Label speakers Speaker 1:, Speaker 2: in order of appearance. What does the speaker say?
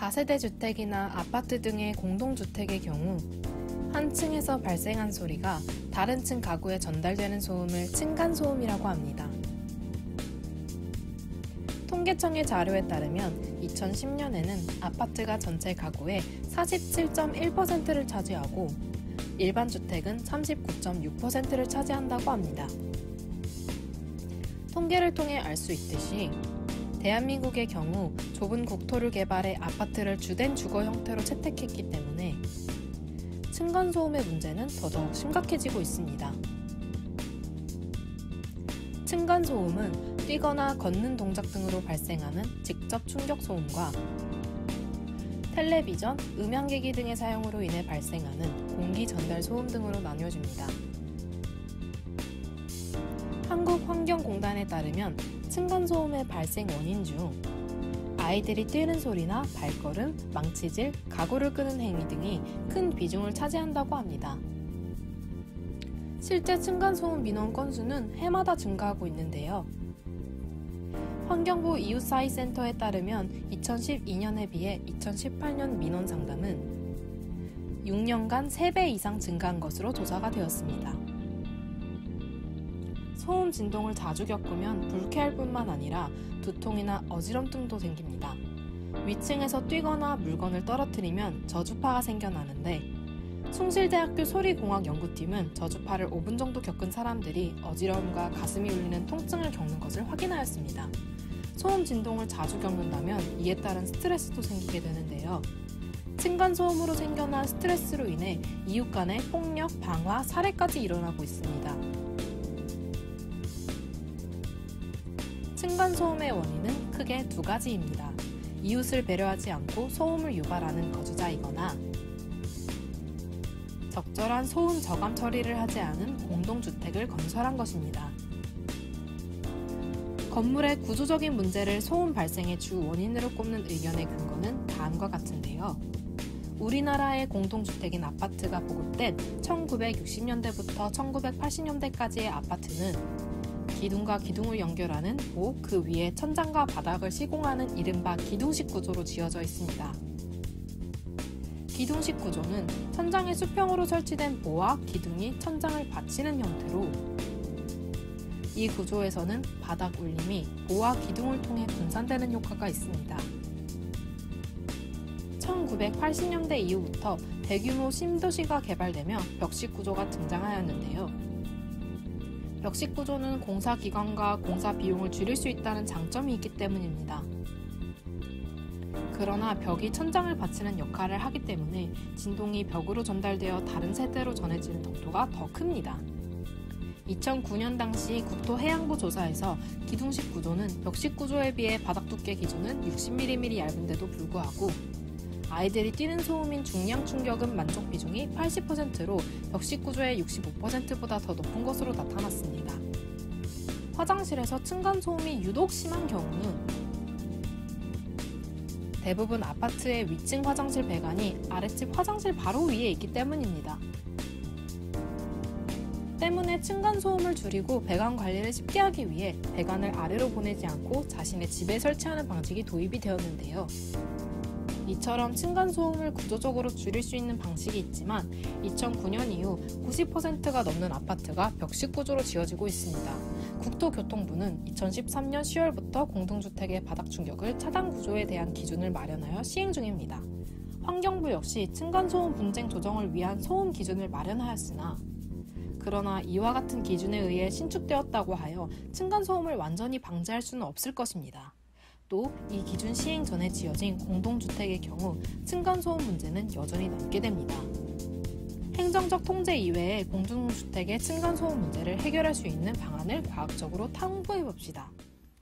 Speaker 1: 다세대 주택이나 아파트 등의 공동주택의 경우 한 층에서 발생한 소리가 다른 층 가구에 전달되는 소음을 층간소음이라고 합니다. 통계청의 자료에 따르면 2010년에는 아파트가 전체 가구의 47.1%를 차지하고 일반 주택은 39.6%를 차지한다고 합니다. 통계를 통해 알 수 있듯이 대한민국의 경우 좁은 국토를 개발해 아파트를 주된 주거 형태로 채택했기 때문에 층간소음의 문제는 더더욱 심각해지고 있습니다. 층간소음은 뛰거나 걷는 동작 등으로 발생하는 직접 충격 소음과 텔레비전, 음향기기 등의 사용으로 인해 발생하는 공기 전달 소음 등으로 나뉘어집니다. 한국환경공단에 따르면 층간소음의 발생 원인 중 아이들이 뛰는 소리나 발걸음, 망치질, 가구를 끄는 행위 등이 큰 비중을 차지한다고 합니다. 실제 층간소음 민원 건수는 해마다 증가하고 있는데요. 환경부 이웃사회센터에 따르면 2012년에 비해 2018년 민원 상담은 6년간 3배 이상 증가한 것으로 조사가 되었습니다. 소음 진동을 자주 겪으면 불쾌할 뿐만 아니라 두통이나 어지럼증도 생깁니다. 위층에서 뛰거나 물건을 떨어뜨리면 저주파가 생겨나는데 숭실대학교 소리공학연구팀은 저주파를 5분 정도 겪은 사람들이 어지러움과 가슴이 울리는 통증을 겪는 것을 확인하였습니다. 소음 진동을 자주 겪는다면 이에 따른 스트레스도 생기게 되는데요. 층간소음으로 생겨난 스트레스로 인해 이웃 간의 폭력, 방화, 살해까지 일어나고 있습니다. 층간소음의 원인은 크게 2가지입니다. 이웃을 배려하지 않고 소음을 유발하는 거주자이거나 적절한 소음 저감 처리를 하지 않은 공동주택을 건설한 것입니다. 건물의 구조적인 문제를 소음 발생의 주 원인으로 꼽는 의견의 근거는 다음과 같은데요. 우리나라의 공동주택인 아파트가 보급된 1960년대부터 1980년대까지의 아파트는 기둥과 기둥을 연결하는 그 위에 천장과 바닥을 시공하는 이른바 기둥식 구조로 지어져 있습니다. 기둥식 구조는 천장에 수평으로 설치된 보와 기둥이 천장을 받치는 형태로 이 구조에서는 바닥 울림이 보와 기둥을 통해 분산되는 효과가 있습니다. 1980년대 이후부터 대규모 신도시가 개발되며 벽식 구조가 등장하였는데요. 벽식 구조는 공사 기간과 공사 비용을 줄일 수 있다는 장점이 있기 때문입니다. 그러나 벽이 천장을 받치는 역할을 하기 때문에 진동이 벽으로 전달되어 다른 세대로 전해지는 속도가 더 큽니다. 2009년 당시 국토해양부 조사에서 기둥식 구조는 벽식 구조에 비해 바닥 두께 기준은 60mm 얇은데도 불구하고 아이들이 뛰는 소음인 중량 충격음 만족 비중이 80%로 벽식 구조의 65%보다 더 높은 것으로 나타났습니다. 화장실에서 층간소음이 유독 심한 경우는 대부분 아파트의 위층 화장실 배관이 아랫집 화장실 바로 위에 있기 때문입니다. 때문에 층간소음을 줄이고 배관 관리를 쉽게 하기 위해 배관을 아래로 보내지 않고 자신의 집에 설치하는 방식이 도입이 되었는데요. 이처럼 층간소음을 구조적으로 줄일 수 있는 방식이 있지만 2009년 이후 90%가 넘는 아파트가 벽식 구조로 지어지고 있습니다. 국토교통부는 2013년 10월부터 공동주택의 바닥 충격을 차단 구조에 대한 기준을 마련하여 시행 중입니다. 환경부 역시 층간소음 분쟁 조정을 위한 소음 기준을 마련하였으나 그러나 이와 같은 기준에 의해 신축되었다고 하여 층간소음을 완전히 방지할 수는 없을 것입니다. 또 이 기준 시행 전에 지어진 공동주택의 경우 층간소음 문제는 여전히 남게 됩니다. 행정적 통제 이외에 공동주택의 층간소음 문제를 해결할 수 있는 방안을 과학적으로 탐구해봅시다.